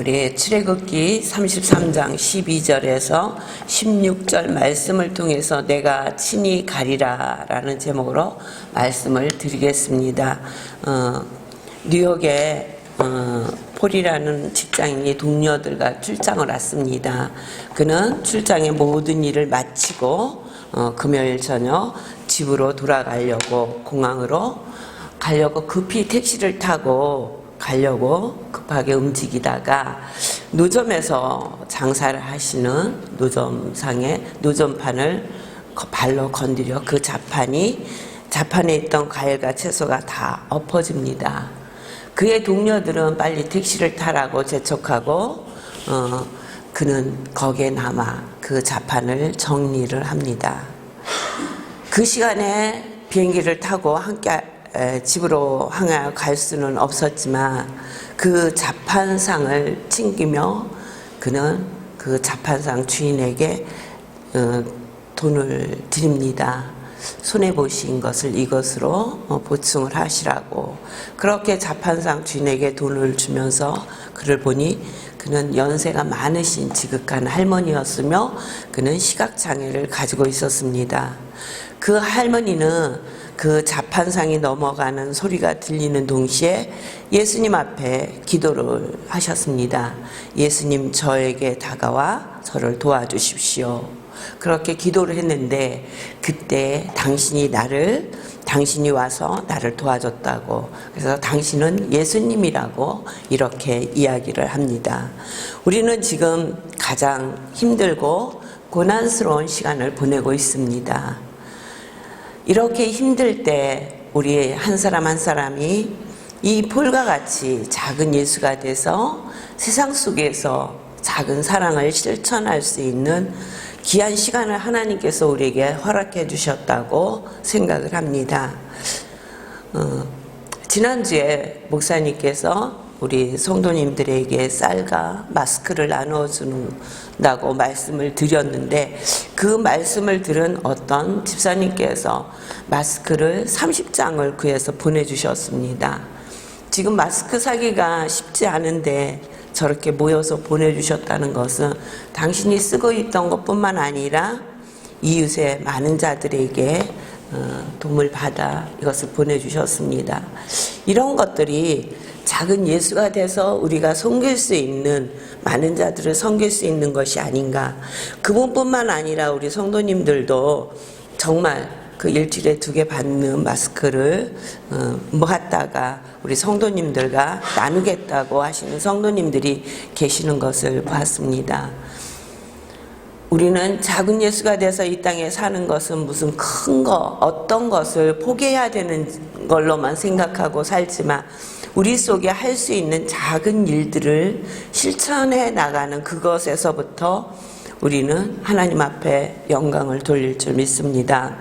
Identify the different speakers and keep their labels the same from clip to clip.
Speaker 1: 우리 출애굽기 33장 12절에서 16절 말씀을 통해서 내가 친히 가리라 라는 제목으로 말씀을 드리겠습니다. 뉴욕에 폴이라는 직장인이 동료들과 출장을 왔습니다. 그는 출장의 모든 일을 마치고 금요일 저녁 집으로 돌아가려고 공항으로 가려고 급히 택시를 타고 가려고 급하게 움직이다가 노점에서 장사를 하시는 노점상의 노점판을 발로 건드려 그 자판에 있던 과일과 채소가 다 엎어집니다. 그의 동료들은 빨리 택시를 타라고 재촉하고 그는 거기에 남아 그 자판을 정리를 합니다. 그 시간에 비행기를 타고 함께 집으로 향하여 갈 수는 없었지만 그 자판상을 챙기며 그는 그 자판상 주인에게 돈을 드립니다. 손해보신 것을 이것으로 보충을 하시라고. 그렇게 자판상 주인에게 돈을 주면서 그를 보니 그는 연세가 많으신 지극한 할머니였으며 그는 시각장애를 가지고 있었습니다. 그 할머니는 그 자판상이 넘어가는 소리가 들리는 동시에 예수님 앞에 기도를 하셨습니다. 예수님, 저에게 다가와 저를 도와주십시오. 그렇게 기도를 했는데 그때 당신이 와서 나를 도와줬다고. 그래서 당신은 예수님이라고 이렇게 이야기를 합니다. 우리는 지금 가장 힘들고 고난스러운 시간을 보내고 있습니다. 이렇게 힘들 때 우리 한 사람 한 사람이 이 폴과 같이 작은 예수가 돼서 세상 속에서 작은 사랑을 실천할 수 있는 귀한 시간을 하나님께서 우리에게 허락해 주셨다고 생각을 합니다. 지난주에 목사님께서 우리 성도님들에게 쌀과 마스크를 나누어 준다고 말씀을 드렸는데 그 말씀을 들은 어떤 집사님께서 마스크를 30장을 구해서 보내주셨습니다. 지금 마스크 사기가 쉽지 않은데 저렇게 모여서 보내주셨다는 것은 당신이 쓰고 있던 것뿐만 아니라 이웃의 많은 자들에게 도움을 받아 이것을 보내주셨습니다. 이런 것들이 작은 예수가 돼서 우리가 섬길 수 있는, 많은 자들을 섬길 수 있는 것이 아닌가. 그분뿐만 아니라 우리 성도님들도 정말 그 일주일에 2개 받는 마스크를 모았다가 우리 성도님들과 나누겠다고 하시는 성도님들이 계시는 것을 봤습니다. 우리는 작은 예수가 돼서 이 땅에 사는 것은 무슨 큰 거, 어떤 것을 포기해야 되는 걸로만 생각하고 살지만 우리 속에 할 수 있는 작은 일들을 실천해 나가는 그것에서부터 우리는 하나님 앞에 영광을 돌릴 줄 믿습니다.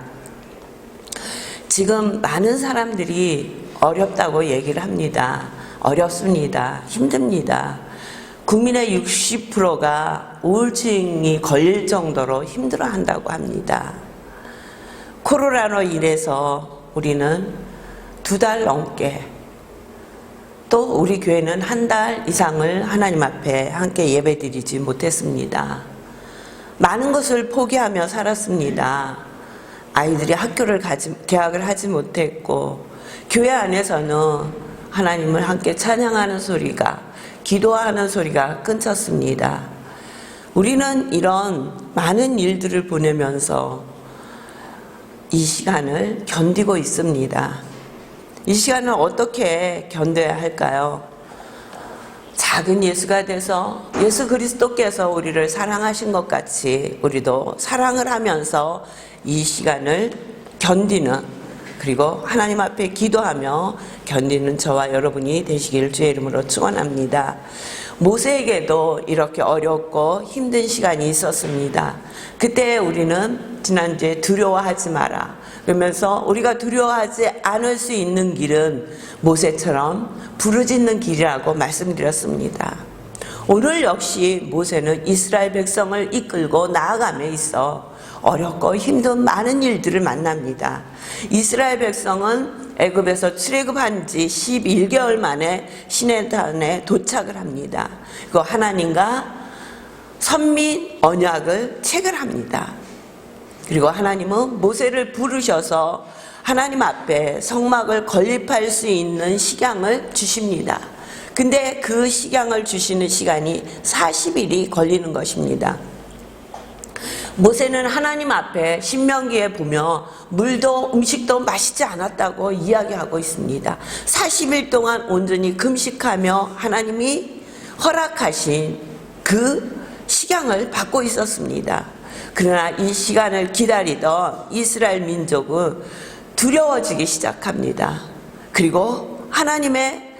Speaker 1: 지금 많은 사람들이 어렵다고 얘기를 합니다. 어렵습니다. 힘듭니다. 국민의 60%가 우울증이 걸릴 정도로 힘들어한다고 합니다. 코로나로 인해서 우리는 2달 넘게, 또 우리 교회는 1달 이상을 하나님 앞에 함께 예배드리지 못했습니다. 많은 것을 포기하며 살았습니다. 아이들이 학교를 개학을 하지 못했고, 교회 안에서는 하나님을 함께 찬양하는 소리가, 기도하는 소리가 끊겼습니다. 우리는 이런 많은 일들을 보내면서 이 시간을 견디고 있습니다. 이 시간을 어떻게 견뎌야 할까요? 작은 예수가 돼서 예수 그리스도께서 우리를 사랑하신 것 같이 우리도 사랑을 하면서 이 시간을 견디는, 그리고 하나님 앞에 기도하며 견디는 저와 여러분이 되시기를 주의 이름으로 축원합니다. 모세에게도 이렇게 어렵고 힘든 시간이 있었습니다. 그때 우리는 지난주에 두려워하지 마라 그러면서 우리가 두려워하지 않을 수 있는 길은 모세처럼 부르짖는 길이라고 말씀드렸습니다. 오늘 역시 모세는 이스라엘 백성을 이끌고 나아감에 있어 어렵고 힘든 많은 일들을 만납니다. 이스라엘 백성은 애굽에서 출애굽한 지 11개월 만에 시내산에 도착을 합니다. 그 하나님과 선민 언약을 체결합니다. 그리고 하나님은 모세를 부르셔서 하나님 앞에 성막을 건립할 수 있는 식양을 주십니다. 근데 그 식양을 주시는 시간이 40일이 걸리는 것입니다. 모세는 하나님 앞에 신명기에 보면 물도 음식도 맛있지 않았다고 이야기하고 있습니다. 40일 동안 온전히 금식하며 하나님이 허락하신 그 식양을 받고 있었습니다. 그러나 이 시간을 기다리던 이스라엘 민족은 두려워지기 시작합니다. 그리고 하나님의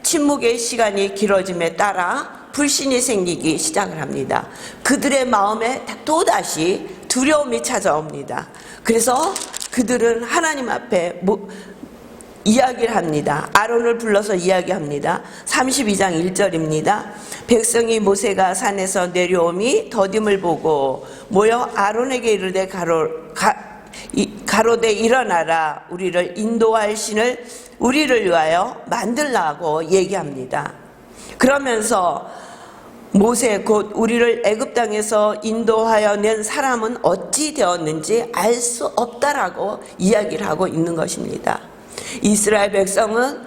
Speaker 1: 침묵의 시간이 길어짐에 따라 불신이 생기기 시작을 합니다. 그들의 마음에 또다시 두려움이 찾아옵니다. 그래서 그들은 하나님 앞에 이야기를 합니다. 아론을 불러서 이야기합니다. 32장 1절입니다. 백성이 모세가 산에서 내려오미 더딤을 보고 모여 아론에게 이르되 가로되 일어나라, 우리를 인도할 신을 우리를 위하여 만들라고 얘기합니다. 그러면서 모세 곧 우리를 애굽 땅에서 인도하여 낸 사람은 어찌 되었는지 알 수 없다라고 이야기를 하고 있는 것입니다. 이스라엘 백성은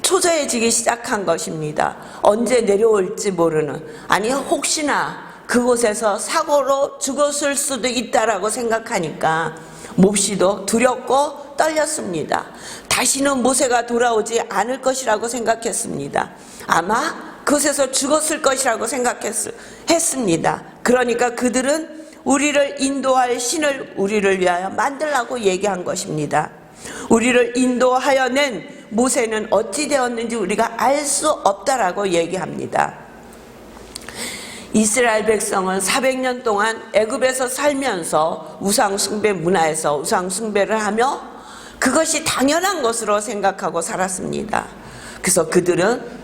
Speaker 1: 초조해지기 시작한 것입니다. 언제 내려올지 모르는, 아니 혹시나 그곳에서 사고로 죽었을 수도 있다라고 생각하니까 몹시도 두렵고 떨렸습니다. 다시는 모세가 돌아오지 않을 것이라고 생각했습니다. 아마 그곳에서 죽었을 것이라고 생각했습니다. 그러니까 그들은 우리를 인도할 신을 우리를 위하여 만들라고 얘기한 것입니다. 우리를 인도하여 낸 모세는 어찌 되었는지 우리가 알 수 없다라고 얘기합니다. 이스라엘 백성은 400년 동안 애굽에서 살면서 우상 숭배 문화에서 우상 숭배를 하며 그것이 당연한 것으로 생각하고 살았습니다. 그래서 그들은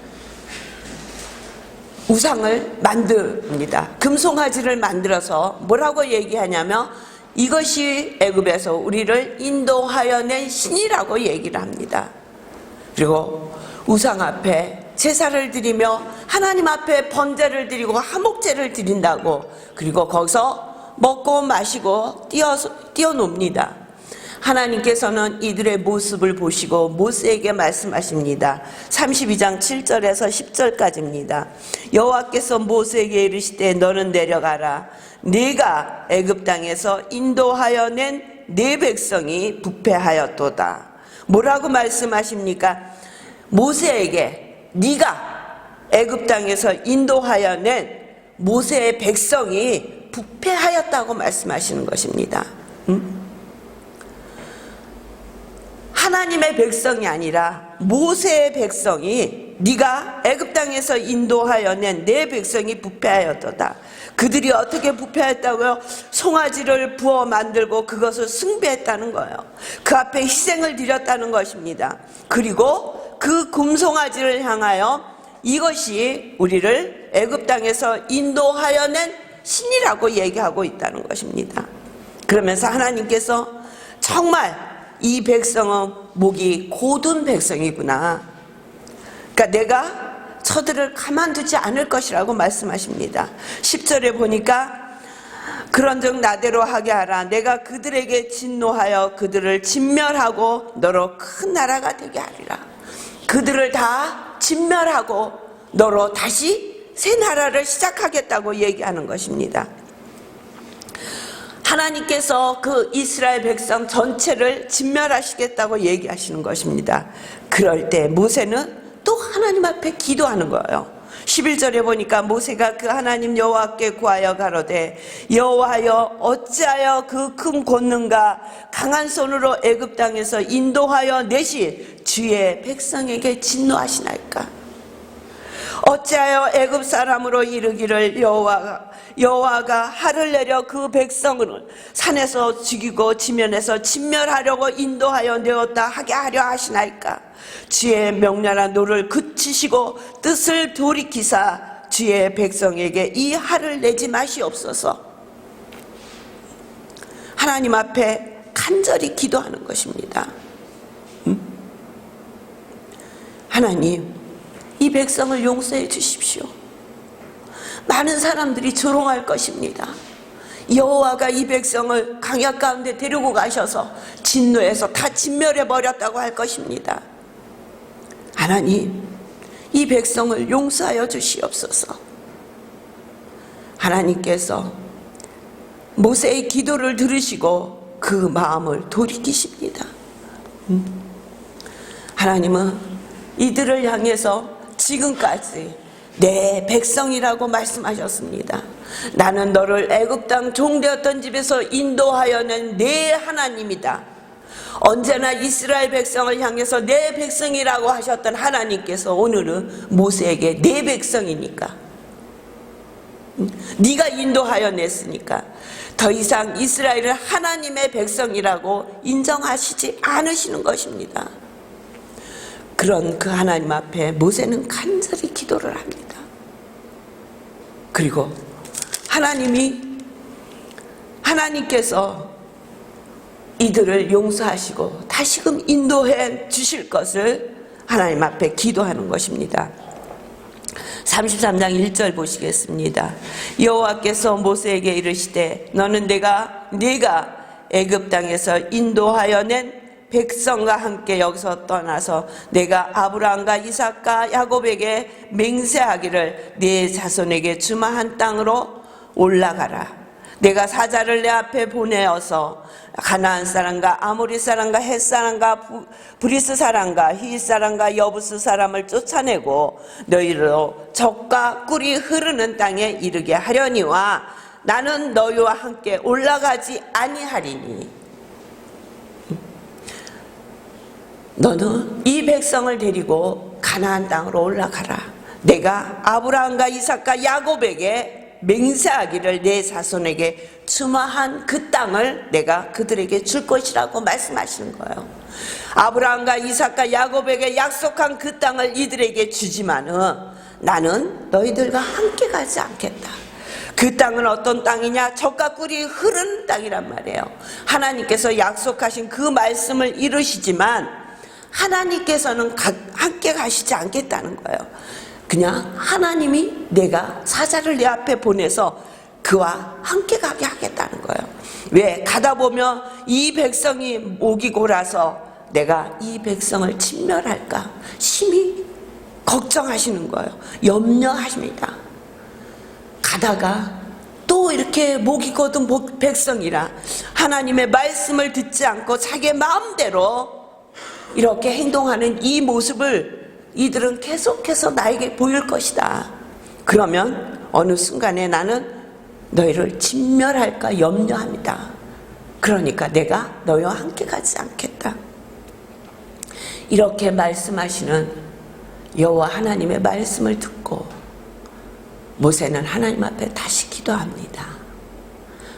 Speaker 1: 우상을 만듭니다. 금송아지를 만들어서 뭐라고 얘기하냐면 이것이 애굽에서 우리를 인도하여 낸 신이라고 얘기를 합니다. 그리고 우상 앞에 제사를 드리며 하나님 앞에 번제를 드리고 화목제를 드린다고, 그리고 거기서 먹고 마시고 뛰어놉니다. 하나님께서는 이들의 모습을 보시고 모세에게 말씀하십니다. 32장 7절에서 10절까지입니다. 여호와께서 모세에게 이르시되 너는 내려가라. 네가 애굽 땅에서 인도하여 낸 네 백성이 부패하였도다. 뭐라고 말씀하십니까? 모세에게 네가 애굽 땅에서 인도하여 낸 모세의 백성이 부패하였다고 말씀하시는 것입니다. 하나님의 백성이 아니라 모세의 백성이, 네가 애굽 땅에서 인도하여 낸 내 백성이 부패하였도다. 그들이 어떻게 부패했다고요? 송아지를 부어 만들고 그것을 숭배했다는 거예요. 그 앞에 희생을 드렸다는 것입니다. 그리고 그 금송아지를 향하여 이것이 우리를 애굽 땅에서 인도하여 낸 신이라고 얘기하고 있다는 것입니다. 그러면서 하나님께서 정말 이 백성은 목이 고든 백성이구나, 그러니까 내가 저들을 가만두지 않을 것이라고 말씀하십니다. 10절에 보니까 그런즉 나대로 하게 하라. 내가 그들에게 진노하여 그들을 진멸하고 너로 큰 나라가 되게 하리라. 그들을 다 진멸하고 너로 다시 새 나라를 시작하겠다고 얘기하는 것입니다. 하나님께서 그 이스라엘 백성 전체를 진멸하시겠다고 얘기하시는 것입니다. 그럴 때 모세는 또 하나님 앞에 기도하는 거예요. 11절에 보니까 모세가 그 하나님 여호와께 구하여 가로되 여호와여 어찌하여 그 큰 권능과 강한 손으로 애굽 땅에서 인도하여 내신 주의 백성에게 진노하시나이까? 어찌하여 애굽 사람으로 이르기를 여호와가 하를 내려 그 백성을 산에서 죽이고 지면에서 진멸하려고 인도하여 내었다 하게 하려 하시나이까? 주의 명령한 노를 그치시고 뜻을 돌이키사 주의 백성에게 이 하를 내지 마시옵소서. 하나님 앞에 간절히 기도하는 것입니다. 하나님, 이 백성을 용서해 주십시오. 많은 사람들이 조롱할 것입니다. 여호와가 이 백성을 광야 가운데 데리고 가셔서 진노해서 다 진멸해 버렸다고 할 것입니다. 하나님, 이 백성을 용서하여 주시옵소서. 하나님께서 모세의 기도를 들으시고 그 마음을 돌이키십니다. 하나님은 이들을 향해서 지금까지 내 백성이라고 말씀하셨습니다. 나는 너를 애굽 땅 종되었던 집에서 인도하여 낸 내 하나님이다. 언제나 이스라엘 백성을 향해서 내 백성이라고 하셨던 하나님께서 오늘은 모세에게 내 백성이니까, 네가 인도하여 냈으니까 더 이상 이스라엘을 하나님의 백성이라고 인정하시지 않으시는 것입니다. 그런 그 하나님 앞에 모세는 간절히 기도를 합니다. 그리고 하나님께서 이들을 용서하시고 다시금 인도해 주실 것을 하나님 앞에 기도하는 것입니다. 33장 1절 보시겠습니다. 여호와께서 모세에게 이르시되 너는 네가 애굽 땅에서 인도하여 낸 백성과 함께 여기서 떠나서 내가 아브라함과 이삭과 야곱에게 맹세하기를 네 자손에게 주마한 땅으로 올라가라. 내가 사자를 내 앞에 보내어서 가나안 사람과 아모리 사람과 헷 사람과 브리스 사람과 히윗 사람과 여부스 사람을 쫓아내고 너희로 젖과 꿀이 흐르는 땅에 이르게 하려니와 나는 너희와 함께 올라가지 아니하리니 너는 이 백성을 데리고 가나안 땅으로 올라가라. 내가 아브라함과 이삭과 야곱에게 맹세하기를 내 자손에게 주마한 그 땅을 내가 그들에게 줄 것이라고 말씀하시는 거예요. 아브라함과 이삭과 야곱에게 약속한 그 땅을 이들에게 주지만은 나는 너희들과 함께 가지 않겠다. 그 땅은 어떤 땅이냐? 젖과 꿀이 흐르는 땅이란 말이에요. 하나님께서 약속하신 그 말씀을 이루시지만 하나님께서는 함께 가시지 않겠다는 거예요. 그냥 하나님이 내가 사자를 내 앞에 보내서 그와 함께 가게 하겠다는 거예요. 왜? 가다 보면 이 백성이 목이 골아서 내가 이 백성을 진멸할까 심히 걱정하시는 거예요. 염려하십니다. 가다가 또 이렇게 목이 곧은 백성이라 하나님의 말씀을 듣지 않고 자기의 마음대로 이렇게 행동하는 이 모습을 이들은 계속해서 나에게 보일 것이다. 그러면 어느 순간에 나는 너희를 진멸할까 염려합니다. 그러니까 내가 너희와 함께 가지 않겠다. 이렇게 말씀하시는 여호와 하나님의 말씀을 듣고 모세는 하나님 앞에 다시 기도합니다.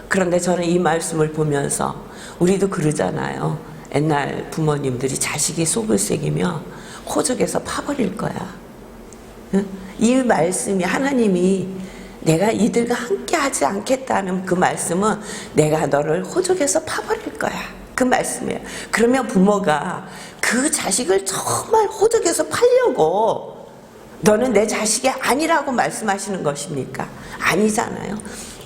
Speaker 1: 그런데 저는 이 말씀을 보면서 우리도 그러잖아요. 옛날 부모님들이 자식이 속을 새기면 호적에서 파버릴 거야. 이 말씀이 하나님이 내가 이들과 함께 하지 않겠다는 그 말씀은 내가 너를 호적에서 파버릴 거야. 그 말씀이에요. 그러면 부모가 그 자식을 정말 호적에서 팔려고 너는 내 자식이 아니라고 말씀하시는 것입니까? 아니잖아요.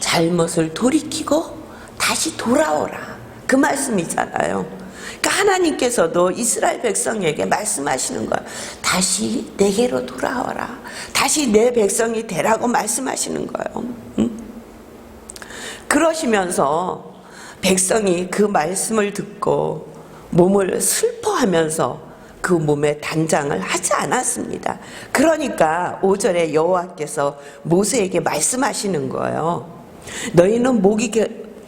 Speaker 1: 잘못을 돌이키고 다시 돌아오라. 그 말씀이잖아요. 그러니까 하나님께서도 이스라엘 백성에게 말씀하시는 거예요. 다시 내게로 돌아와라. 다시 내 백성이 되라고 말씀하시는 거예요. 그러시면서 백성이 그 말씀을 듣고 몸을 슬퍼하면서 그 몸에 단장을 하지 않았습니다. 그러니까 5절에 여호와께서 모세에게 말씀하시는 거예요. 너희는 목이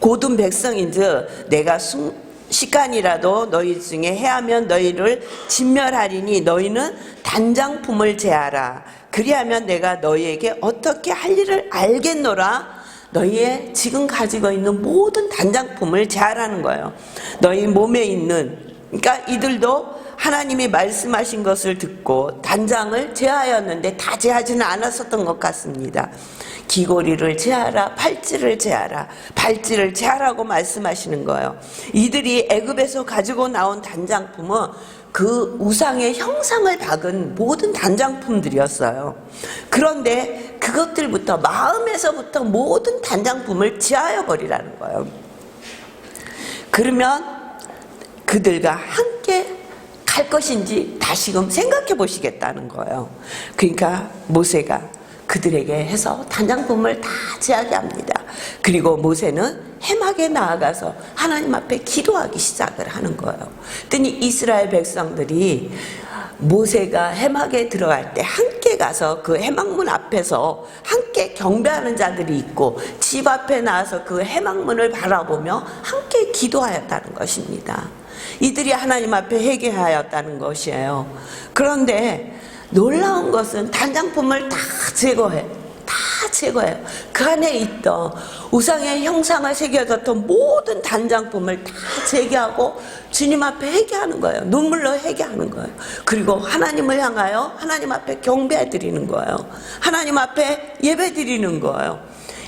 Speaker 1: 곧은 백성인즉 내가 시간이라도 너희 중에 해하면 너희를 진멸하리니 너희는 단장품을 제하라. 그리하면 내가 너희에게 어떻게 할 일을 알겠노라. 너희의 지금 가지고 있는 모든 단장품을 제하라는 거예요. 너희 몸에 있는, 그러니까 이들도 하나님이 말씀하신 것을 듣고 단장을 제하였는데 다 제하지는 않았었던 것 같습니다. 귀고리를 제하라, 팔찌를 제하라, 발찌를 제하라고 말씀하시는 거예요. 이들이 애굽에서 가지고 나온 단장품은 그 우상의 형상을 박은 모든 단장품들이었어요. 그런데 그것들부터, 마음에서부터 모든 단장품을 지하여 버리라는 거예요. 그러면 그들과 함께 갈 것인지 다시금 생각해 보시겠다는 거예요. 그러니까 모세가 그들에게 해서 단장품을 다 제하게 합니다. 그리고 모세는 해막에 나아가서 하나님 앞에 기도하기 시작을 하는 거예요. 그랬더니 이스라엘 백성들이 모세가 해막에 들어갈 때 함께 가서 그 해막문 앞에서 함께 경배하는 자들이 있고, 집 앞에 나와서 그 해막문을 바라보며 함께 기도하였다는 것입니다. 이들이 하나님 앞에 회개하였다는 것이에요. 그런데 놀라운 것은 단장품을 다 제거해요. 그 안에 있던 우상의 형상을 새겨졌던 모든 단장품을 다 제거하고 주님 앞에 회개하는 거예요. 눈물로 회개하는 거예요. 그리고 하나님을 향하여 하나님 앞에 경배 드리는 거예요. 하나님 앞에 예배 드리는 거예요.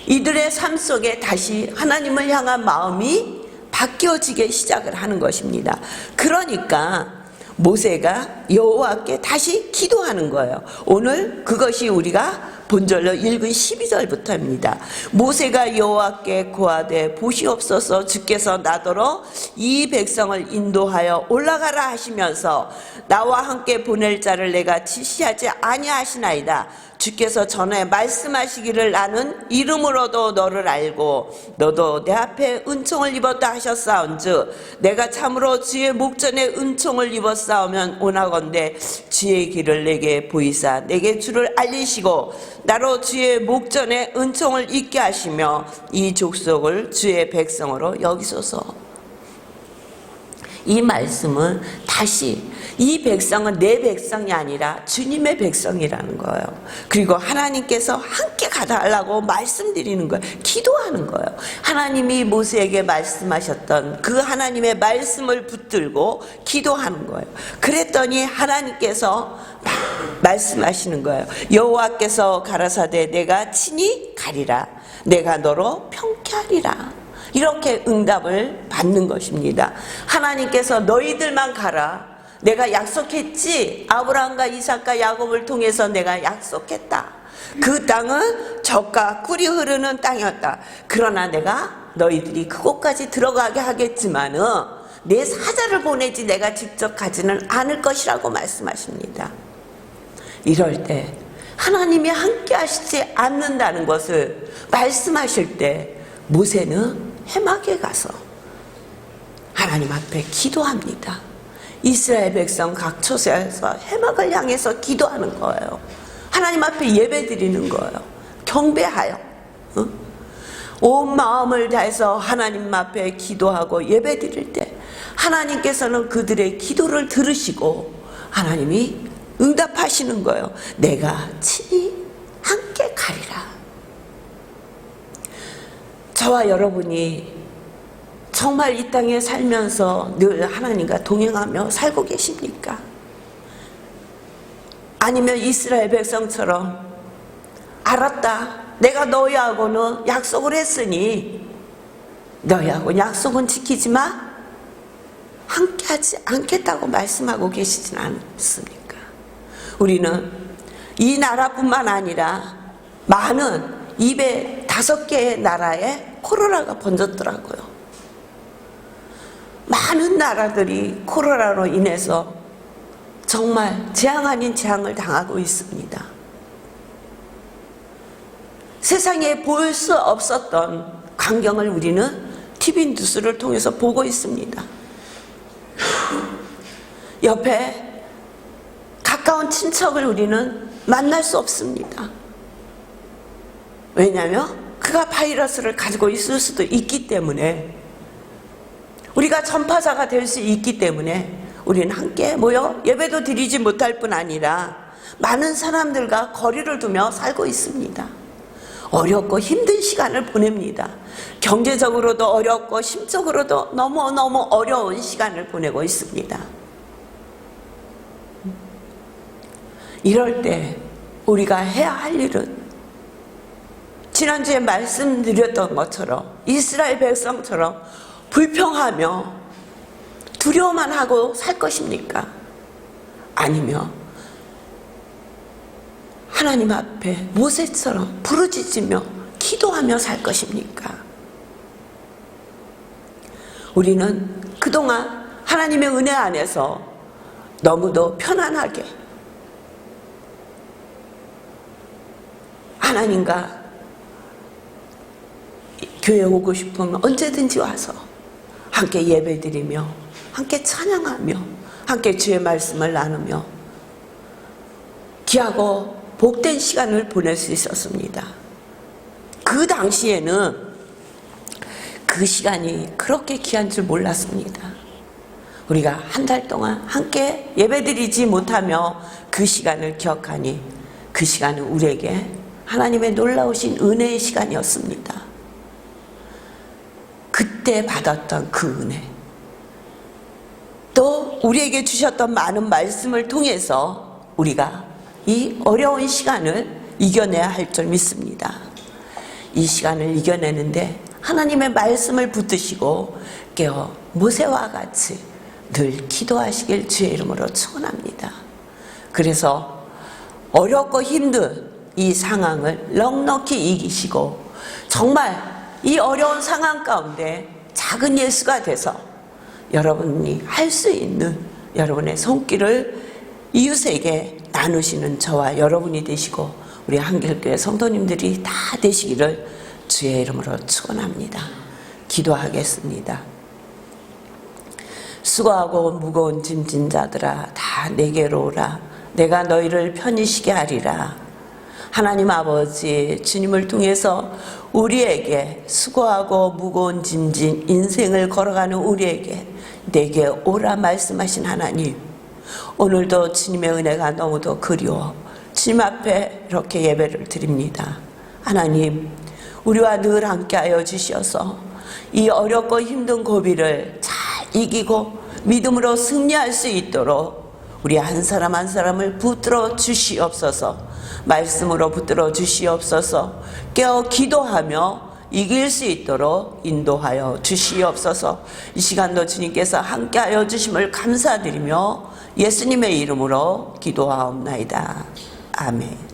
Speaker 1: 이들의 삶 속에 다시 하나님을 향한 마음이 바뀌어지게 시작을 하는 것입니다. 그러니까 모세가 여호와께 다시 기도하는 거예요. 오늘 그것이 우리가 본절로 읽은 12절부터입니다. 모세가 여호와께 고하되 보시옵소서, 주께서 나더러 이 백성을 인도하여 올라가라 하시면서 나와 함께 보낼 자를 내가 지시하지 아니하시나이다. 주께서 전에 말씀하시기를 나는 이름으로도 너를 알고 너도 내 앞에 은총을 입었다 하셨사온즉 내가 참으로 주의 목전에 은총을 입었사오면 원하건대 주의 길을 내게 보이사 내게 주를 알리시고 나로 주의 목전에 은총을 입게 하시며 이 족속을 주의 백성으로 여기소서. 이 말씀은 다시 이 백성은 내 백성이 아니라 주님의 백성이라는 거예요. 그리고 하나님께서 함께 가달라고 말씀드리는 거예요. 기도하는 거예요. 하나님이 모세에게 말씀하셨던 그 하나님의 말씀을 붙들고 기도하는 거예요. 그랬더니 하나님께서 말씀하시는 거예요. 여호와께서 가라사대 내가 친히 가리라. 내가 너로 평쾌하리라. 이렇게 응답을 받는 것입니다. 하나님께서 너희들만 가라. 내가 약속했지. 아브라함과 이삭과 야곱을 통해서 내가 약속했다. 그 땅은 젖과 꿀이 흐르는 땅이었다. 그러나 내가 너희들이 그곳까지 들어가게 하겠지만은 내 사자를 보내지 내가 직접 가지는 않을 것이라고 말씀하십니다. 이럴 때 하나님이 함께 하시지 않는다는 것을 말씀하실 때 모세는 해막에 가서 하나님 앞에 기도합니다. 이스라엘 백성 각 처소에서 해막을 향해서 기도하는 거예요. 하나님 앞에 예배 드리는 거예요. 경배하여 온 마음을 다해서 하나님 앞에 기도하고 예배 드릴 때 하나님께서는 그들의 기도를 들으시고 하나님이 응답하시는 거예요. 내가 친히 함께 가리라. 저와 여러분이 정말 이 땅에 살면서 늘 하나님과 동행하며 살고 계십니까? 아니면 이스라엘 백성처럼 알았다. 내가 너희하고는 약속을 했으니 너희하고 약속은 지키지 마. 함께하지 않겠다고 말씀하고 계시진 않습니까? 우리는 이 나라뿐만 아니라 많은 205개의 나라에 코로나가 번졌더라고요. 많은 나라들이 코로나로 인해서 정말 재앙 아닌 재앙을 당하고 있습니다. 세상에 볼 수 없었던 광경을 우리는 TV 뉴스를 통해서 보고 있습니다. 옆에 가까운 친척을 우리는 만날 수 없습니다. 왜냐하면 그가 바이러스를 가지고 있을 수도 있기 때문에, 우리가 전파자가 될 수 있기 때문에 우리는 함께 모여 예배도 드리지 못할 뿐 아니라 많은 사람들과 거리를 두며 살고 있습니다. 어렵고 힘든 시간을 보냅니다. 경제적으로도 어렵고 심적으로도 너무너무 어려운 시간을 보내고 있습니다. 이럴 때 우리가 해야 할 일은 지난주에 말씀드렸던 것처럼 이스라엘 백성처럼 불평하며 두려워만 하고 살 것입니까? 아니면 하나님 앞에 모세처럼 부르짖으며 기도하며 살 것입니까? 우리는 그동안 하나님의 은혜 안에서 너무도 편안하게 하나님과 교회 오고 싶으면 언제든지 와서 함께 예배드리며 함께 찬양하며 함께 주의 말씀을 나누며 귀하고 복된 시간을 보낼 수 있었습니다. 그 당시에는 그 시간이 그렇게 귀한 줄 몰랐습니다. 우리가 한 달 동안 함께 예배드리지 못하며 그 시간을 기억하니 그 시간은 우리에게 하나님의 놀라우신 은혜의 시간이었습니다. 그때 받았던 그 은혜, 또 우리에게 주셨던 많은 말씀을 통해서 우리가 이 어려운 시간을 이겨내야 할 줄 믿습니다. 이 시간을 이겨내는데 하나님의 말씀을 붙드시고 깨어 모세와 같이 늘 기도하시길 주의 이름으로 축원합니다. 그래서 어렵고 힘든 이 상황을 넉넉히 이기시고 정말 이 어려운 상황 가운데 작은 예수가 돼서 여러분이 할 수 있는 여러분의 손길을 이웃에게 나누시는 저와 여러분이 되시고 우리 한길교회 성도님들이 다 되시기를 주의 이름으로 축원합니다. 기도하겠습니다. 수고하고 무거운 짐진 자들아 다 내게로 오라. 내가 너희를 편히 쉬게 하리라. 하나님 아버지, 주님을 통해서 우리에게 수고하고 무거운 짐진 인생을 걸어가는 우리에게 내게 오라 말씀하신 하나님, 오늘도 주님의 은혜가 너무도 그리워 주님 앞에 이렇게 예배를 드립니다. 하나님, 우리와 늘 함께하여 주시어서 이 어렵고 힘든 고비를 잘 이기고 믿음으로 승리할 수 있도록 우리 한 사람 한 사람을 붙들어 주시옵소서. 말씀으로 붙들어 주시옵소서. 깨어 기도하며 이길 수 있도록 인도하여 주시옵소서. 이 시간도 주님께서 함께하여 주심을 감사드리며 예수님의 이름으로 기도하옵나이다. 아멘.